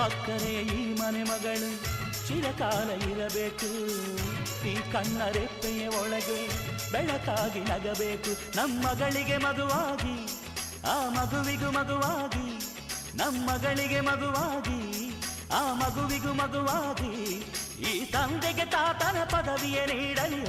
ಅಕ್ಕರೆ ಈ ಮನೆ ಮಗಳು ಚಿರಕಾಲ ಇರಬೇಕು. ಈ ಕಣ್ಣ ರೆಪ್ಪೆಯ ಒಳಗೆ ಬೆಳಕಾಗಿ ನಗಬೇಕು. ನಮ್ಮಗಳಿಗೆ ಮಗುವಾಗಿ ಆ ಮಗುವಿಗೂ ಮಗುವಾಗಿ, ನಮ್ಮಗಳಿಗೆ ಮಗುವಾಗಿ ಆ ಮಗುವಿಗೂ ಮಗುವಾಗಿ, ಈ ತಂದೆಗೆ ತಾತನ ಪದವಿಯ ನೀಡಲಿ.